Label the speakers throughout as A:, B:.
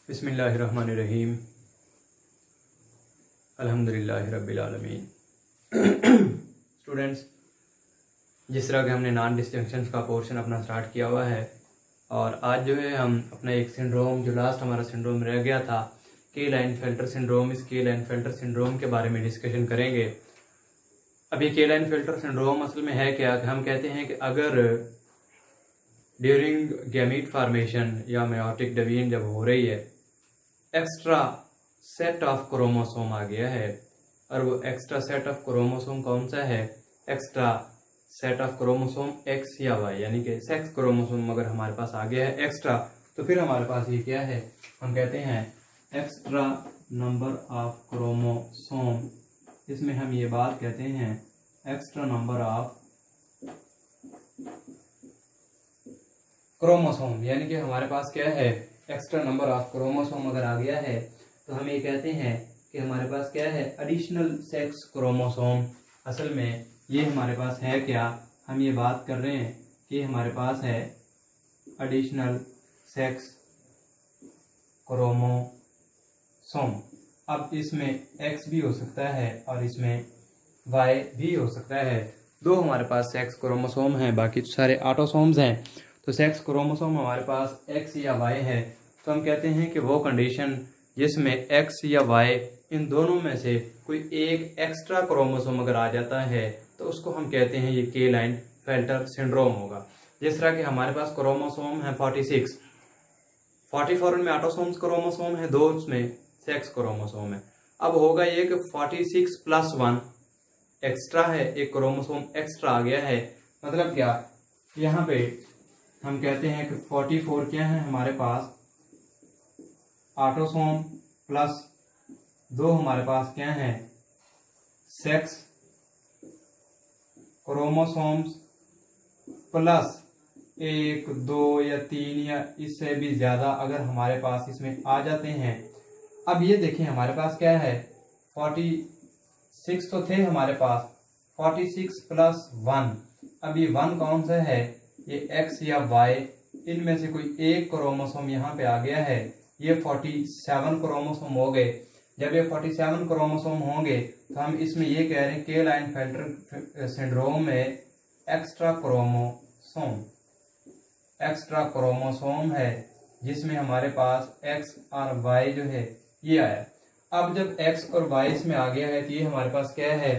A: बिस्मिल्लाहिर्रहमानिर्रहीम। अल्हम्दुलिल्लाहि रब्बिल आलमीन। स्टूडेंट्स, जिस तरह के हमने नॉन डिस्टिंक्शंस का पोर्शन अपना स्टार्ट किया हुआ है और आज जो है हम अपना एक सिंड्रोम जो लास्ट हमारा सिंड्रोम रह गया था के-लाइनफेल्टर सिंड्रोम, इस के-लाइनफेल्टर सिंड्रोम के बारे में डिस्कशन करेंगे। अब ये के-लाइनफेल्टर सिंड्रोम असल में है क्या कि हम कहते हैं कि अगर ड्यूरिंग गैमीट फॉर्मेशन या मेयोटिक डिवीजन जब हो रही है, एक्स्ट्रा सेट ऑफ क्रोमोसोम आ गया है और वो एक्स्ट्रा सेट ऑफ क्रोमोसोम कौन सा है? Extra set of chromosome x या वाई, यानी कि सेक्स क्रोमोसोम अगर हमारे पास आ गया है एक्स्ट्रा, तो फिर हमारे पास ये क्या है? हम कहते हैं एक्स्ट्रा नंबर ऑफ क्रोमोसोम। इसमें हम ये बात कहते हैं एक्स्ट्रा नंबर ऑफ क्रोमोसोम, यानी कि हमारे पास क्या है? एक्स्ट्रा नंबर ऑफ क्रोमोसोम अगर आ गया है तो हम ये कहते हैं कि हमारे पास क्या है? Additional sex chromosome. असल में ये हमारे पास है क्या? हम ये बात कर रहे हैं कि हमारे पास है एडिशनल सेक्स क्रोमोसोम। अब इसमें एक्स भी हो सकता है और इसमें वाई भी हो सकता है। दो हमारे पास सेक्स क्रोमोसोम हैं, बाकी सारे ऑटोसोम्स हैं। तो सेक्स क्रोमोसोम हमारे पास एक्स या वाई है, तो हम कहते हैं कि वो कंडीशन जिसमें एक्स या वाई इन दोनों में से कोई एक एक्स्ट्रा क्रोमोसोम अगर आ जाता है तो उसको हम कहते हैं ये के-लाइनफेल्टर सिंड्रोम होगा। जिस तरह के हमारे पास क्रोमोसोम है 46, 44 में ऑटोसोम्स क्रोमोसोम है, 2 उसमें सेक्स क्रोमोसोम है। अब होगा ये कि 46 प्लस 1 एक्स्ट्रा है, एक क्रोमोसोम एक्स्ट्रा आ गया है। मतलब क्या? यहाँ पे हम कहते हैं कि 44 क्या है हमारे पास? ऑटोसोम प्लस 2 हमारे पास क्या है? सेक्स क्रोमोसोम्स प्लस 1, 2 या 3 या इससे भी ज्यादा अगर हमारे पास इसमें आ जाते हैं। अब ये देखिए हमारे पास क्या है? 46 तो थे हमारे पास, 46 प्लस 1। अब ये 1 कौन सा है? ये एक्स या वाई, इनमें से कोई एक क्रोमोसोम यहाँ पे आ गया है। ये 47 क्रोमोसोम हो गए। जब ये 47 क्रोमोसोम होंगे तो हम इसमें ये कह रहे हैं के-लाइनफेल्टर सिंड्रोम में एक्स्ट्रा क्रोमोसोम है जिसमें हमारे पास एक्स और वाई जो है ये आया। अब जब एक्स और वाई इसमें आ गया है तो ये हमारे पास क्या है?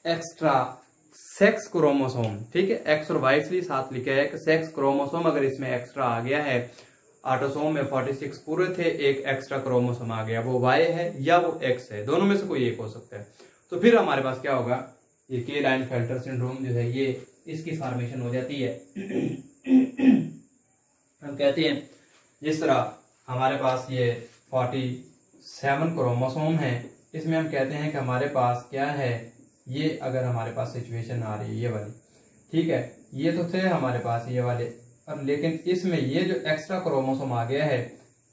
A: Extra sex chromosome. ठीक है, एक्स और वाई इसलिए साथ लिखा है कि सेक्स क्रोमोसोम अगर इसमें एक्स्ट्रा आ गया है, ऑटोसोम में 46 पूरे थे, एक एक्स्ट्रा क्रोमोसोम आ गया, वो वाई है या वो एक्स है, दोनों में से कोई एक हो सकता है। तो फिर हमारे पास क्या होगा? ये के-लाइनफेल्टर सिंड्रोम जो है ये इसकी फॉर्मेशन हो जाती है। हम कहते हैं जिस तरह हमारे पास ये 47 क्रोमोसोम है, इसमें हम कहते हैं कि हमारे पास क्या है? ये अगर हमारे पास सिचुएशन आ रही है ये वाली, ठीक है, ये तो थे हमारे पास ये वाले, अब लेकिन इसमें ये जो एक्स्ट्रा क्रोमोसोम आ गया है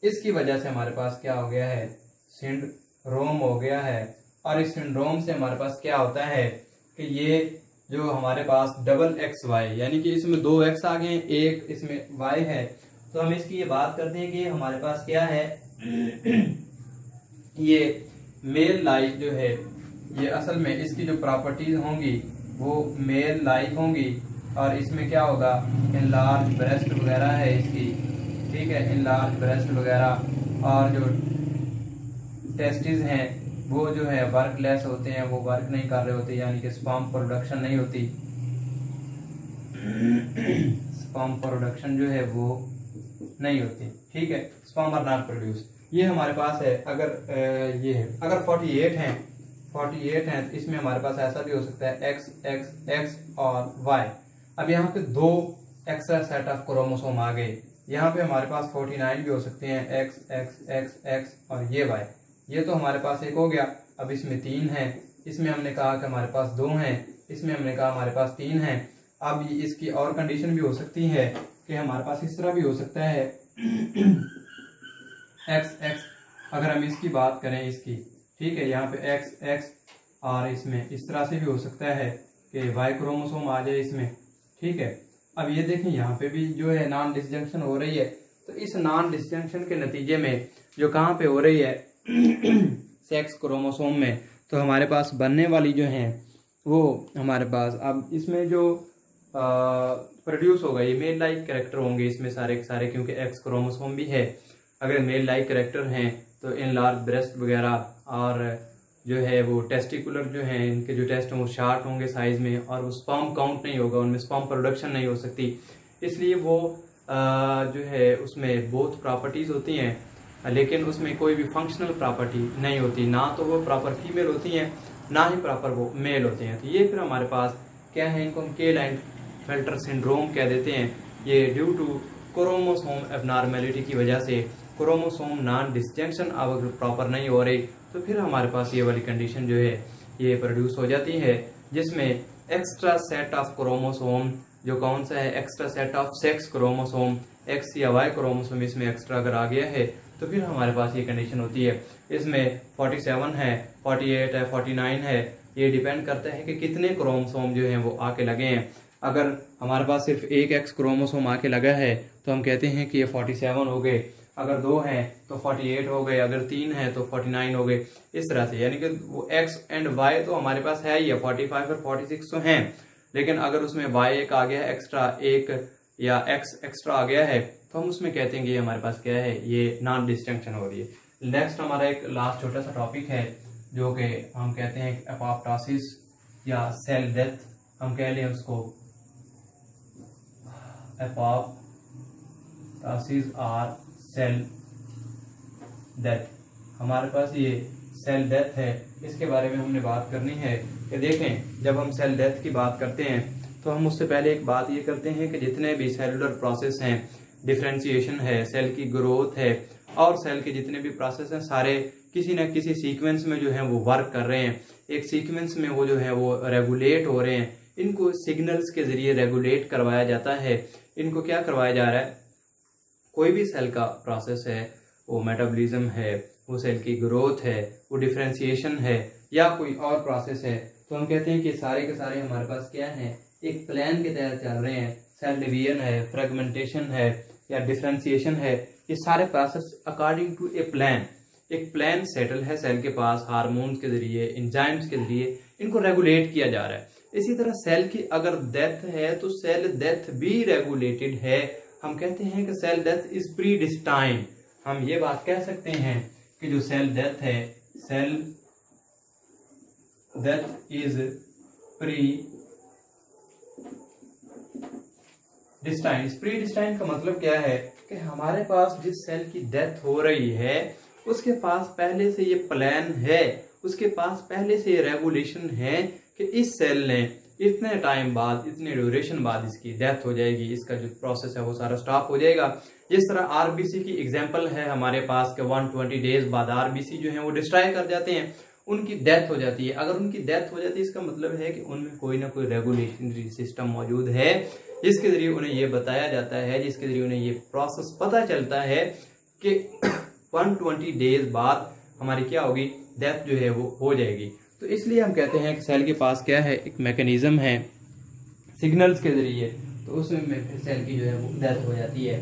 A: इसकी वजह से हमारे पास क्या हो गया है? सिंड्रोम हो गया है। और इस सिंड्रोम से हमारे पास क्या होता है कि ये जो हमारे पास डबल एक्स वाई, यानी कि इसमें 2 एक्स आ गए, एक इसमें वाई है, तो हम इसकी ये बात करते हैं कि हमारे पास क्या है? ये मेल लाइक जो है, ये असल में इसकी जो प्रॉपर्टीज होंगी वो मेल लाइक होंगी और इसमें क्या होगा? इनलार्ज ब्रेस्ट वगैरह है इसकी, ठीक है, इनलार्ज ब्रेस्ट वगैरह। और जो टेस्टिस हैं वो जो है वर्कलेस होते हैं, वो वर्क नहीं कर रहे होते, यानी कि स्पर्म प्रोडक्शन नहीं होती। स्पर्म प्रोडक्शन जो है वो नहीं होती, ठीक है, स्पर्म आर नॉट प्रोड्यूस। ये हमारे पास है। अगर ये है, अगर 48 हैं तो इसमें हमारे पास ऐसा भी हो सकता है एक्स एक्स एक्स और वाई। अब यहाँ पे 2 एक्स्ट्रा सेट ऑफ क्रोमोसोम आ गए, यहाँ पे हमारे पास 49 भी हो सकते हैं, एक्स एक्स एक्स एक्स और ये वाई। ये तो हमारे पास एक हो गया। अब इसमें 3 है, इसमें हमने कहा कि हमारे पास 2 हैं, इसमें हमने कहा हमारे पास 3 हैं। अब इसकी और कंडीशन भी हो सकती है कि हमारे पास इस तरह भी हो सकता है एक्स एक्स, अगर हम इसकी बात करें इसकी, ठीक है, यहाँ पे एक्स एक्स और इसमें इस तरह से भी हो सकता है कि वाई क्रोमोसोम आ जाए इसमें, ठीक है। अब ये देखें यहाँ पे भी जो है नॉन डिसजंक्शन हो रही है। तो इस नॉन डिसजंक्शन के नतीजे में जो कहाँ पे हो रही है सेक्स क्रोमोसोम में, तो हमारे पास बनने वाली जो है वो हमारे पास अब इसमें जो प्रोड्यूस होगा ये मेल लाइक कैरेक्टर होंगे इसमें सारे के सारे, क्योंकि एक्स क्रोमोसोम भी है। अगर मेल लाइक कैरेक्टर हैं तो इन लार्ज ब्रेस्ट वगैरह और जो है वो टेस्टिकुलर जो है इनके जो टेस्ट वो शार्ट होंगे साइज में, और वो स्पर्म काउंट नहीं होगा, उनमें स्पर्म प्रोडक्शन नहीं हो सकती। इसलिए वो जो है उसमें बहुत प्रॉपर्टीज होती हैं लेकिन उसमें कोई भी फंक्शनल प्रॉपर्टी नहीं होती, ना तो वो प्रॉपर फीमेल होती हैं ना ही प्रॉपर वो मेल होते हैं। तो ये फिर हमारे पास क्या है, इनको हम क्लेइनेन-फेल्टर सिंड्रोम कह देते हैं। ये ड्यू टू क्रोमोसोम एबनॉर्मेलिटी की वजह से क्रोमोसोम नॉन डिसजंक्शन अगर प्रॉपर नहीं हो रही तो फिर हमारे पास ये वाली कंडीशन जो है ये प्रोड्यूस हो जाती है, जिसमें एक्स्ट्रा सेट ऑफ क्रोमोसोम जो कौन सा है, extra set of sex chromosome, x या वाई क्रोमोसोम इसमें एक्स्ट्रा अगर आ गया है तो फिर हमारे पास ये कंडीशन होती है। इसमें 47 है, 48 है, 49 है, ये डिपेंड करता है कि कितने क्रोमोसोम जो हैं वो आके लगे हैं। अगर हमारे पास सिर्फ एक एक्स क्रोमोसोम आके लगा है तो हम कहते हैं कि ये 47 हो गए, अगर 2 हैं तो 48 हो गए, अगर 3 हैं तो 49 हो गए, इस तरह से। यानी कि वो एक्स एंड वाई तो हमारे पास है ही है, 45 और 46 तो हैं, लेकिन अगर उसमें वाई एक आ गया है एक्स्ट्रा, एक या एक्स एक्स्ट्रा आ गया है तो हम उसमें कहते हैं कि हमारे पास क्या है, ये नॉन डिस्टिंक्शन हो रही है। नेक्स्ट हमारा एक लास्ट छोटा सा टॉपिक है जो कि हम कहते हैं एपोप्टोसिस या सेल डेथ, हम कह लें उसको एपोप्टोसिस और सेल डेथ। हमारे पास ये सेल डेथ है, इसके बारे में हमने बात करनी है कि देखें जब हम सेल डेथ की बात करते हैं तो हम उससे पहले एक बात ये करते हैं कि जितने भी सेलुलर प्रोसेस हैं, डिफरेंशिएशन है, सेल की ग्रोथ है और सेल के जितने भी प्रोसेस हैं सारे किसी न किसी सीक्वेंस में जो है वो वर्क कर रहे हैं, एक सीक्वेंस में वो जो है वो रेगुलेट हो रहे हैं। इनको सिग्नल्स के जरिए रेगुलेट करवाया जाता है। इनको क्या करवाया जा रहा है, कोई भी सेल का प्रोसेस है, वो मेटाबॉलिज्म है, वो सेल की ग्रोथ है, वो डिफरेंशिएशन है या कोई और प्रोसेस है, तो हम कहते हैं कि सारे के सारे हमारे पास क्या है, एक प्लान के तहत चल रहे हैं। सेल डिवीजन है, फ्रेगमेंटेशन है या डिफरेंशिएशन है, ये सारे process according to a plan, एक प्लान सेटल है सेल के पास, हार्मोन्स के जरिए, एंजाइम्स के जरिए इनको रेगुलेट किया जा रहा है। इसी तरह सेल की अगर डेथ है तो सेल डेथ भी रेगुलेटेड है। हम कहते हैं कि cell death is predestine. हम ये बात कह सकते हैं कि जो सेल डेथ है, cell death is predestine. Predestine का मतलब क्या है कि हमारे पास जिस सेल की डेथ हो रही है उसके पास पहले से ये प्लान है, उसके पास पहले से ये रेगुलेशन है कि इस सेल ने इतने टाइम बाद, इतने ड्यूरेशन बाद इसकी डेथ हो जाएगी, इसका जो प्रोसेस है वो सारा स्टॉप हो जाएगा। जिस तरह आरबीसी की एग्जांपल है हमारे पास के 120 डेज बाद आरबीसी जो है वो डिस्ट्रॉय कर जाते हैं, उनकी डेथ हो जाती है। अगर उनकी डेथ हो जाती है इसका मतलब है कि उनमें कोई ना कोई रेगुलेटरी सिस्टम मौजूद है जिसके जरिए उन्हें ये बताया जाता है, जिसके जरिए उन्हें ये प्रोसेस पता चलता है कि 120 डेज बाद हमारी क्या होगी, डेथ जो है वो हो जाएगी। तो इसलिए हम कहते हैं कि सेल के पास क्या है, एक मैकेनिज्म है सिग्नल्स के जरिए, तो उसमें फिर सेल की जो है वो डेथ हो जाती है।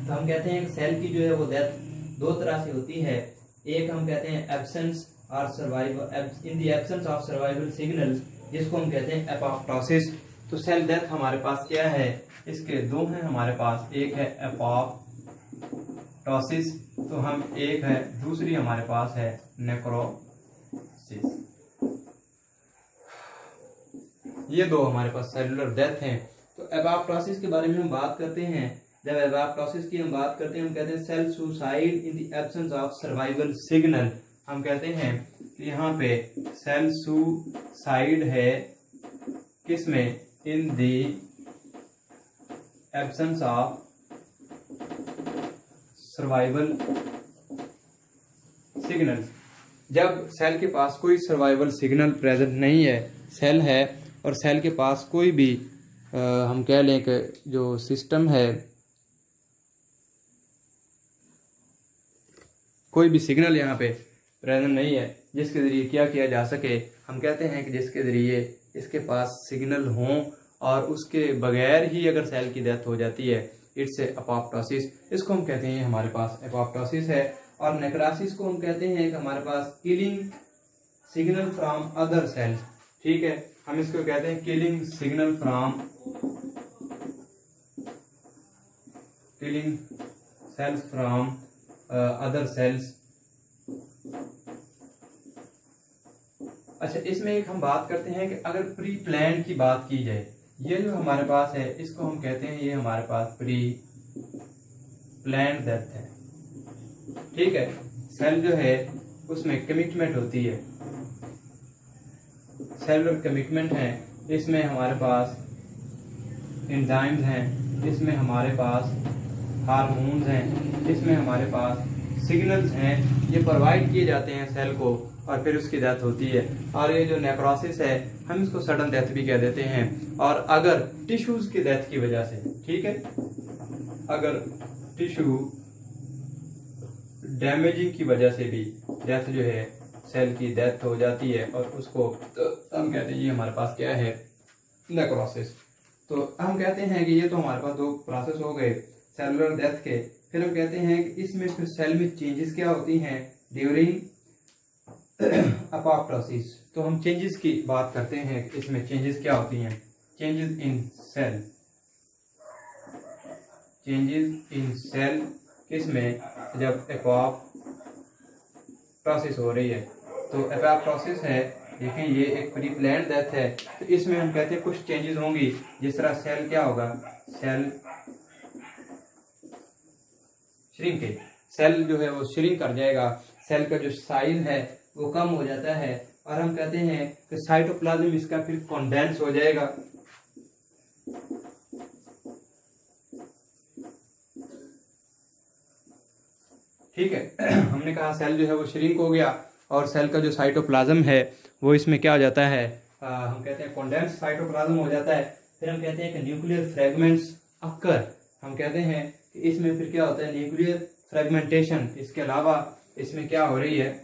A: तो हम कहते हैं कि सेल की जो है वो डेथ दो तरह से होती है। एक हम कहते हैं एब्सेंस और survival, in the absence of survival signals, जिसको हम कहते हैं एपोप्टोसिस। तो सेल डेथ हमारे पास क्या है, इसके दो हैं हमारे पास, एक है एपोप्टोसिस तो हम एक है, दूसरी हमारे पास है नेक्रोसिस। ये दो हमारे पास सेलुलर डेथ हैं। तो एपोप्टोसिस के बारे में हम बात करते हैं। जब एपोप्टोसिस की हम बात करते हैं हम कहते हैं cell suicide in the absence of survival signal. हम कहते हैं कि यहाँ पे सेल सुसाइड है किसमें, इन the absence of survival signal. जब सेल के पास कोई सर्वाइवल सिग्नल प्रेजेंट नहीं है, सेल है और सेल के पास कोई भी हम कह लें कि जो सिस्टम है, कोई भी सिग्नल यहाँ पे प्रेजेंट नहीं है जिसके जरिए क्या किया जा सके, हम कहते हैं कि जिसके जरिए इसके पास सिग्नल हों और उसके बगैर ही अगर सेल की डेथ हो जाती है, इट्स एपोप्टोसिस। इसको हम कहते हैं हमारे पास एपोप्टोसिस है। और नेक्रोसिस को हम कहते हैं कि हमारे पास killing signal from other cells. ठीक है, हम इसको कहते हैं killing signal from killing cells from other cells. अच्छा, इसमें एक हम बात करते हैं कि अगर प्री प्लान की बात की जाए, ये जो हमारे पास है इसको हम कहते हैं ये हमारे पास प्री प्लान डेथ है। ठीक है, सेल जो है उसमें कमिटमेंट होती है, सेलुलर कमिटमेंट है। इसमें हमारे पास एंजाइम्स हैं, इसमें हमारे पास हार्मोन्स हैं, इसमें हमारे पास सिग्नल्स हैं, ये प्रोवाइड किए जाते हैं सेल को और फिर उसकी डेथ होती है। और ये जो नेक्रोसिस है हम इसको सडन डेथ भी कह देते हैं। और अगर टिश्यूज की डेथ की वजह से, ठीक है, अगर टिश्यू डैमेजिंग की वजह से भी डेथ जो है सेल की डेथ हो जाती है और उसको हम कहते हैं ये हमारे पास क्या है, नेक्रोसिस। तो हम कहते हैं कि ये तो हमारे पास दो प्रोसेस हो गए सेलुलर डेथ के। फिर हम कहते हैं कि इसमें फिर सेल में चेंजेस क्या होती हैं ड्यूरिंग एपोप्टोसिस। तो हम चेंजेस की बात करते हैं कि इसमें चेंजेस क्या होती हैं। Changes in cell, changes in cell किसमें, जब एपोप्टोसिस हो रही है। तो एपोप्टोसिस है, देखें ये एक प्री प्लान्ड डेथ है, तो इसमें हम कहते हैं कुछ चेंजेस होंगी। जिस तरह सेल क्या होगा, सेल श्रिंकेज, सेल जो है वो श्रिंक कर जाएगा, सेल का जो साइज है वो कम हो जाता है और हम कहते हैं कि साइटोप्लाज्म इसका फिर कंडेंस हो जाएगा। ठीक है, हमने कहा सेल जो है वो श्रिंक हो गया और सेल का जो साइटोप्लाज्म है वो इसमें क्या हो जाता है, हम कहते हैं कंडेंस साइटोप्लाज्म हो जाता है। फिर हम कहते हैं कि न्यूक्लियर फ्रेगमेंट्स अकर, हम कहते हैं कि इसमें फिर क्या होता है न्यूक्लियर फ्रेगमेंटेशन। इसके अलावा इसमें क्या हो रही है,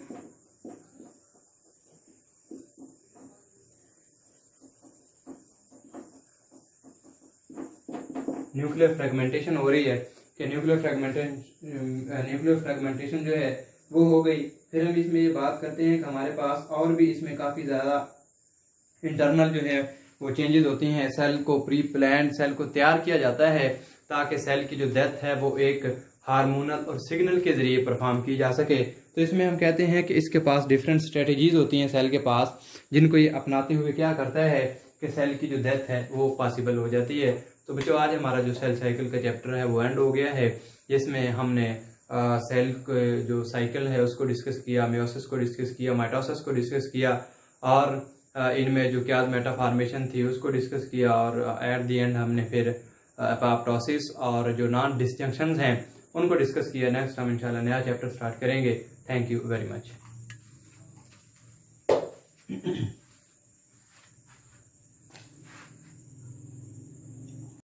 A: न्यूक्लियर फ्रेगमेंटेशन हो रही है कि न्यूक्लियर फ्रेगमेंटेशन जो है वो हो गई। फिर हम इसमें ये बात करते हैं कि हमारे पास और भी इसमें काफ़ी ज़्यादा इंटरनल जो है वो चेंजेस होती हैं। सेल को प्री प्लान्ड सेल को तैयार किया जाता है ताकि सेल की जो डेथ है वो एक हार्मोनल और सिग्नल के जरिए परफॉर्म की जा सके। तो इसमें हम कहते हैं कि इसके पास डिफरेंट स्ट्रेटजीज होती हैं सेल के पास, जिनको ये अपनाते हुए क्या करता है कि सेल की जो डेथ है वो पॉसिबल हो जाती है। तो बच्चों आज हमारा जो सेल साइकिल का चैप्टर है वो एंड हो गया है, जिसमें हमने सेल जो साइकिल है उसको डिस्कस किया, मियोसिस को डिस्कस किया, माइटोसिस को डिस्कस किया और इनमें जो क्या मेटाफॉर्मेशन थी उसको डिस्कस किया और एट दी एंड हमने फिर एपोप्टोसिस और जो नॉन डिस्जंक्शंस हैं उनको डिस्कस किया। नेक्स्ट हम इंशाल्लाह नया चैप्टर स्टार्ट करेंगे। Thank you very much.